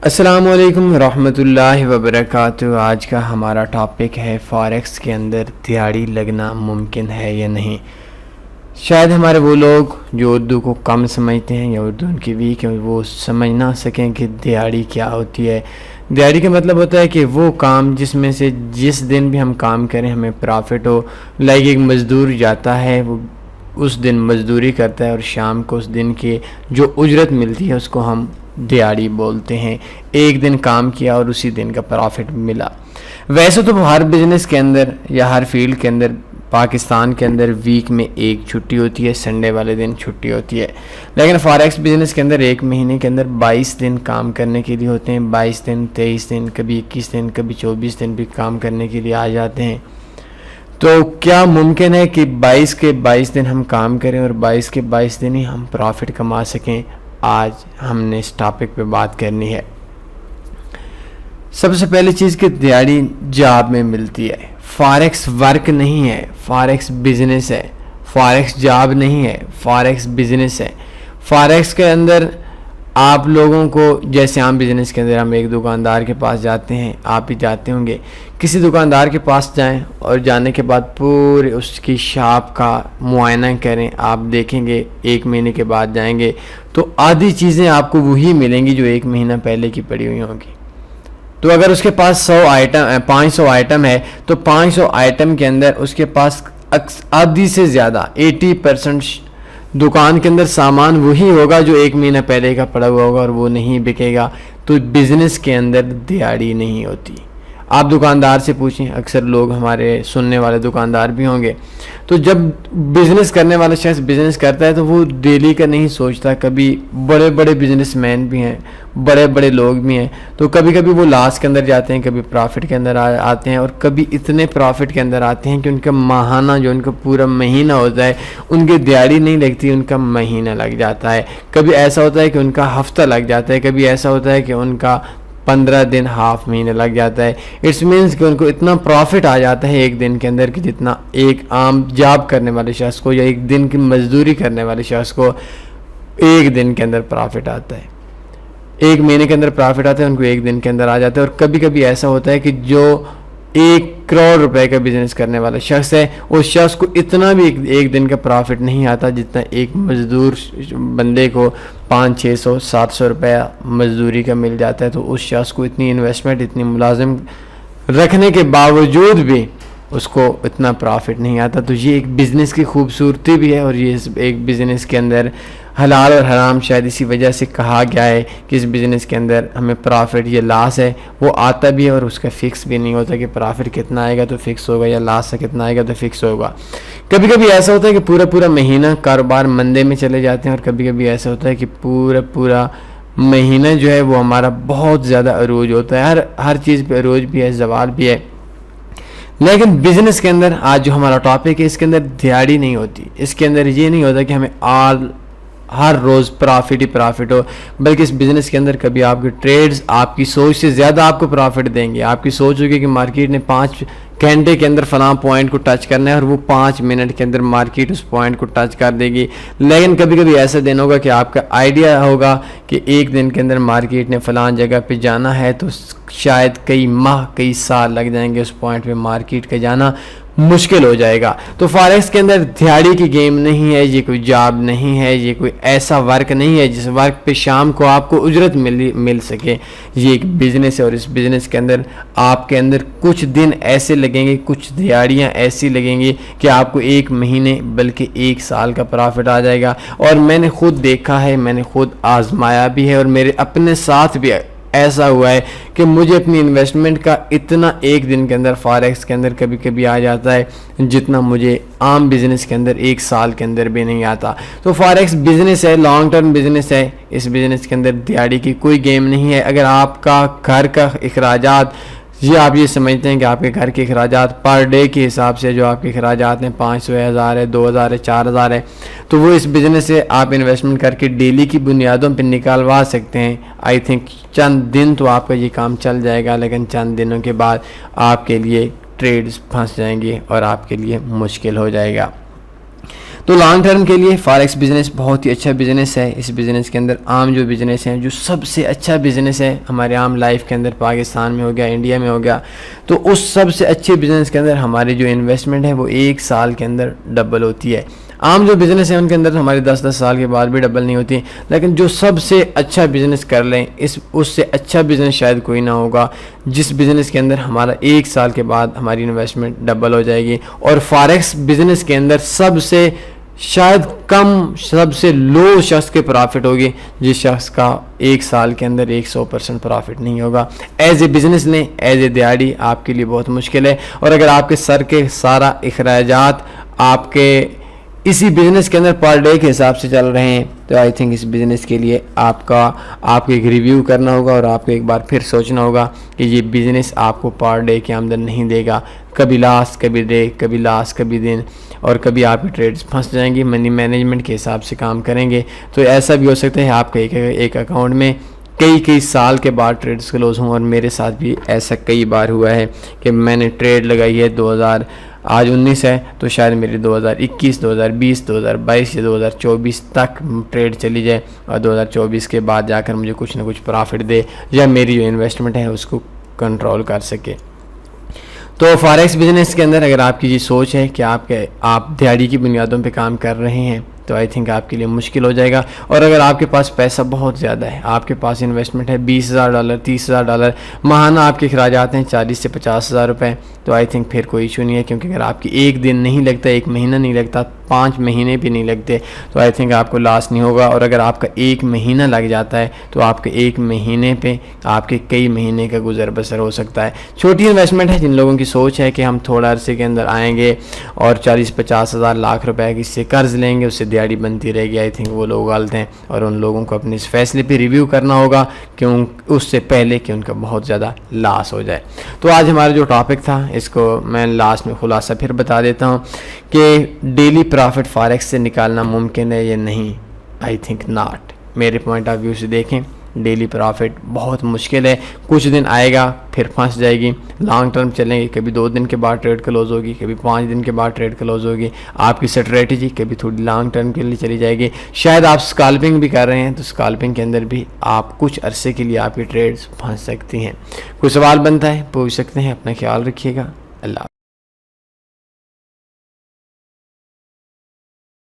السلام علیکم ورحمۃ اللہ وبرکاتہ۔ آج کا ہمارا ٹاپک ہے فاریکس کے اندر دیہڑی لگنا ممکن ہے یا نہیں۔ شاید ہمارے وہ لوگ جو اردو کو کم سمجھتے ہیں یا اردو ان کی ویک ہے وہ سمجھ نہ سکیں کہ دیہڑی کیا ہوتی ہے۔ دیہڑی کا مطلب ہوتا ہے کہ وہ کام جس میں سے جس دن بھی ہم کام کریں ہمیں پرافٹ ہو۔ لائک ایک مزدور جاتا ہے، وہ اس دن مزدوری کرتا ہے اور شام کو اس دن کی جو اجرت ملتی ہے اس کو ہم دیہڑی بولتے ہیں۔ ایک دن کام کیا اور اسی دن کا پرافٹ ملا۔ ویسے تو ہر بزنس کے اندر یا ہر فیلڈ کے اندر پاکستان کے اندر ویک میں ایک چھٹی ہوتی ہے، سنڈے والے دن چھٹی ہوتی ہے، لیکن فاریکس بزنس کے اندر ایک مہینے کے اندر 22 دن کام کرنے کے لیے ہوتے ہیں۔ 22 دن، 23 دن، کبھی 21 دن، کبھی 24 دن بھی کام کرنے کے لیے آ جاتے ہیں۔ تو کیا ممکن ہے کہ 22 کے 22 دن ہم کام کریں اور 22 کے 22 دن ہی ہم پرافٹ کما سکیں؟ آج ہم نے اس ٹاپک پہ بات کرنی ہے۔ سب سے پہلی چیز کہ دیہڑی جاب میں ملتی ہے، فاریکس ورک نہیں ہے، فاریکس بزنس ہے۔ فاریکس جاب نہیں ہے، فاریکس بزنس ہے۔ فاریکس کے اندر آپ لوگوں کو جیسے عام بزنس کے اندر ہم ایک دکاندار کے پاس جاتے ہیں، آپ بھی جاتے ہوں گے، کسی دکاندار کے پاس جائیں اور جانے کے بعد پورے اس کی شاپ کا معائنہ کریں۔ آپ دیکھیں گے ایک مہینے کے بعد جائیں گے تو آدھی چیزیں آپ کو وہی ملیں گی جو ایک مہینہ پہلے کی پڑی ہوئی ہوں گی۔ تو اگر اس کے پاس 500 آئٹم ہے تو 500 آئٹم کے اندر اس کے پاس آدھی سے زیادہ 80% دکان کے اندر سامان وہی ہوگا جو ایک مہینہ پہلے کا پڑا ہوا ہوگا اور وہ نہیں بکے گا۔ تو بزنس کے اندر دیہڑی نہیں ہوتی۔ آپ دکاندار سے پوچھیں، اکثر لوگ ہمارے سننے والے دکاندار بھی ہوں گے، تو جب بزنس کرنے والا شخص بزنس کرتا ہے تو وہ ڈیلی کا نہیں سوچتا۔ کبھی بڑے بڑے بزنس مین بھی ہیں، بڑے بڑے لوگ بھی ہیں، تو کبھی کبھی وہ لاس کے اندر جاتے ہیں، کبھی پرافٹ کے اندر آتے ہیں، اور کبھی اتنے پرافٹ کے اندر آتے ہیں کہ ان کا ماہانہ جو ان کا پورا مہینہ ہوتا ہے ان کی دیہڑی نہیں لگتی، ان کا مہینہ لگ جاتا ہے۔ کبھی ایسا ہوتا ہے کہ ان کا ہفتہ لگ جاتا ہے، کبھی ایسا ہوتا ہے کہ ان کا 15 دن، ہاف مہینے لگ جاتا ہے۔ اٹس مینس کہ ان کو اتنا پروفٹ آ جاتا ہے ایک دن کے اندر کہ جتنا ایک عام جاب کرنے والے شخص کو یا ایک دن کی مزدوری کرنے والے شخص کو ایک دن کے اندر پروفٹ آتا ہے، ایک مہینے کے اندر پروفٹ آتا ہے، ان کو ایک دن کے اندر آ جاتا ہے۔ اور کبھی کبھی ایسا ہوتا ہے کہ جو 1 کروڑ روپے کا بزنس کرنے والا شخص ہے اس شخص کو اتنا بھی ایک دن کا پرافٹ نہیں آتا جتنا ایک مزدور بندے کو 500، 600، 700 روپے مزدوری کا مل جاتا ہے۔ تو اس شخص کو اتنی انویسٹمنٹ، اتنی ملازم رکھنے کے باوجود بھی اس کو اتنا پرافٹ نہیں آتا۔ تو یہ ایک بزنس کی خوبصورتی بھی ہے، اور یہ ایک بزنس کے اندر حلال اور حرام شاید اسی وجہ سے کہا گیا ہے کہ اس بزنس کے اندر ہمیں پرافٹ یا لاس ہے وہ آتا بھی ہے، اور اس کا فکس بھی نہیں ہوتا کہ پرافٹ کتنا آئے گا تو فکس ہوگا یا لاس کتنا آئے گا تو فکس ہوگا۔ کبھی کبھی ایسا ہوتا ہے کہ پورا مہینہ کاروبار مندے میں چلے جاتے ہیں، اور کبھی کبھی ایسا ہوتا ہے کہ پورا مہینہ جو ہے وہ ہمارا بہت زیادہ عروج ہوتا ہے۔ ہر چیز پہ عروج بھی ہے، زوال بھی ہے۔ لیکن بزنس کے اندر آج جو ہمارا ٹاپک ہے اس کے اندر دیہڑی نہیں ہوتی۔ اس کے اندر یہ نہیں ہوتا کہ ہمیں ہر روز پرافٹ ہی پرافٹ ہو، بلکہ اس بزنس کے اندر کبھی آپ کے ٹریڈز آپ کی سوچ سے زیادہ آپ کو پرافٹ دیں گے۔ آپ کی سوچ ہوگی کہ مارکیٹ نے 5 گھنٹے کے اندر فلاں پوائنٹ کو ٹچ کرنا ہے، اور وہ 5 منٹ کے اندر مارکیٹ اس پوائنٹ کو ٹچ کر دے گی۔ لیکن کبھی کبھی ایسا دن ہوگا کہ آپ کا آئیڈیا ہوگا کہ ایک دن کے اندر مارکیٹ نے فلاں جگہ پہ جانا ہے، تو شاید کئی ماہ، کئی سال لگ جائیں گے اس پوائنٹ پہ مارکیٹ کا جانا مشکل ہو جائے گا۔ تو فاریکس کے اندر دیہڑی کی گیم نہیں ہے، یہ کوئی جاب نہیں ہے، یہ کوئی ایسا ورک نہیں ہے جس ورک پہ شام کو آپ کو اجرت مل سکے۔ یہ ایک بزنس ہے، اور اس بزنس کے اندر آپ کے اندر کچھ دن ایسے لگیں گے، کچھ دیہڑیاں ایسی لگیں گی کہ آپ کو ایک مہینے بلکہ 1 سال کا پرافٹ آ جائے گا۔ اور میں نے خود دیکھا ہے، میں نے خود آزمایا بھی ہے، اور میرے اپنے ساتھ بھی ایسا ہوا ہے کہ مجھے اپنی انویسٹمنٹ کا اتنا ایک دن کے اندر فاریکس کے اندر کبھی کبھی آ جاتا ہے جتنا مجھے عام بزنس کے اندر 1 سال کے اندر بھی نہیں آتا۔ تو فاریکس بزنس ہے، لانگ ٹرم بزنس ہے، اس بزنس کے اندر دیہڑی کی کوئی گیم نہیں ہے۔ اگر آپ کا گھر کا اخراجات، آپ یہ سمجھتے ہیں کہ آپ کے گھر کے اخراجات پر ڈے کے حساب سے جو آپ کے اخراجات ہیں 500 ہے، 1000 ہے، 2000 ہے، 4000 ہے، تو وہ اس بزنس سے آپ انویسٹمنٹ کر کے ڈیلی کی بنیادوں پہ نکالوا سکتے ہیں۔ آئی تھنک چند دن تو آپ کا یہ کام چل جائے گا، لیکن چند دنوں کے بعد آپ کے لیے ٹریڈز پھنس جائیں گے اور آپ کے لیے مشکل ہو جائے گا۔ تو لانگ ٹرم کے لیے فارکس بزنس بہت ہی اچھا بزنس ہے. اس بزنس کے اندر عام جو بزنس ہیں, جو سب سے اچھا بزنس ہے ہمارے عام لائف کے اندر, پاکستان میں ہو گیا, انڈیا میں ہو گیا, تو اس سب سے اچھے بزنس کے اندر ہماری جو انویسٹمنٹ ہے وہ 1 سال کے اندر ڈبل ہوتی ہے. عام جو بزنس ہیں ان کے اندر ہماری 10 سال کے بعد بھی ڈبل نہیں ہوتی, لیکن جو سب سے اچھا بزنس کر لیں, اس سے اچھا بزنس شاید کوئی نہ ہوگا جس بزنس کے اندر ہمارا 1 سال کے بعد ہماری انویسٹمنٹ ڈبل ہو جائے گی. اور فارکس بزنس کے اندر سب سے شاید کم, سب سے لو شخص کے پرافٹ ہوگی جس شخص کا 1 سال کے اندر 100% پرافٹ نہیں ہوگا. ایز اے بزنس لیں, ایز اے دیہڑی آپ کے لیے بہت مشکل ہے. اور اگر آپ کے سر کے سارا اخراجات آپ کے اسی بزنس کے اندر پر ڈے کے حساب سے چل رہے ہیں, تو آئی تھنک اس بزنس کے لیے آپ کو ایک ریویو کرنا ہوگا اور آپ کو ایک بار پھر سوچنا ہوگا کہ یہ بزنس آپ کو پر ڈے کی آمدن نہیں دے گا. کبھی لاس, کبھی ڈے, کبھی لاس, کبھی دن, اور کبھی آپ کی ٹریڈز پھنس جائیں گی. منی مینجمنٹ کے حساب سے کام کریں گے تو ایسا بھی ہو سکتا ہے آپ کے ایک اکاؤنٹ میں کئی سال کے بعد ٹریڈز کلوز ہوں. اور میرے ساتھ بھی ایسا کئی بار ہوا ہے کہ میں نے ٹریڈ لگائی ہے 2019 ہے, تو شاید میری 2021, 2020, 2022 یا 2024 تک ٹریڈ چلی جائے اور 2024 کے بعد جا کر مجھے کچھ نہ کچھ پرافٹ دے یا میری جو انویسٹمنٹ ہے اس کو کنٹرول کر سکے. تو فارکس بزنس کے اندر اگر آپ کی یہ سوچ ہے کہ آپ دیہڑی کی بنیادوں پہ کام کر رہے ہیں تو آئی تھنک آپ کے لیے مشکل ہو جائے گا. اور اگر آپ کے پاس پیسہ بہت زیادہ ہے, آپ کے پاس انویسٹمنٹ ہے $20,000, $30,000, ماہانہ آپ کے اخراجات ہیں 40 سے 50,000 روپے, تو آئی تھنک پھر کوئی ایشو نہیں ہے. کیونکہ اگر آپ کی 1 دن نہیں لگتا, 1 مہینہ نہیں لگتا, 5 مہینے بھی نہیں لگتے, تو آئی تھنک آپ کو لاس نہیں ہوگا. اور اگر آپ کا 1 مہینہ لگ جاتا ہے تو آپ کے 1 مہینے پہ آپ کے کئی مہینے کا گزر بسر ہو سکتا ہے. چھوٹی انویسٹمنٹ ہے. جن لوگوں کی سوچ ہے کہ ہم تھوڑا عرصے کے اندر آئیں گے اور 40-50,000 لاکھ روپے کی سے قرض لیں گے, اس سے دیہڑی بنتی رہے گی, آئی تھنک وہ لوگ غلط ہیں. اور ان لوگوں کو اپنے اس فیصلے پہ ریویو کرنا ہوگا کہ اس سے پہلے کہ ان کا بہت زیادہ لاس ہو جائے. تو آج ہمارا جو ٹاپک تھا اس کو میں لاسٹ میں خلاصہ پھر بتا دیتا ہوں کہ ڈیلی پرافٹ فارکس سے نکالنا ممکن ہے یا نہیں. I think not. میرے پوائنٹ آف ویو سے دیکھیں, ڈیلی پرافٹ بہت مشکل ہے. کچھ دن آئے گا پھر پھنس جائے گی. لانگ ٹرم چلیں گے, کبھی 2 دن کے بعد ٹریڈ کلوز ہوگی, کبھی 5 دن کے بعد ٹریڈ کلوز ہوگی. آپ کی اسٹریٹجی کبھی تھوڑی لانگ ٹرم کے لیے چلی جائے گی. شاید آپ اسکالپنگ بھی کر رہے ہیں تو اسکالپنگ کے اندر بھی آپ کچھ عرصے کے لیے آپ کی ٹریڈز پھنس سکتی ہیں. کوئی سوال بنتا ہے پوچھ سکتے ہیں. اپنا خیال رکھیے گا. اللہ حافظ.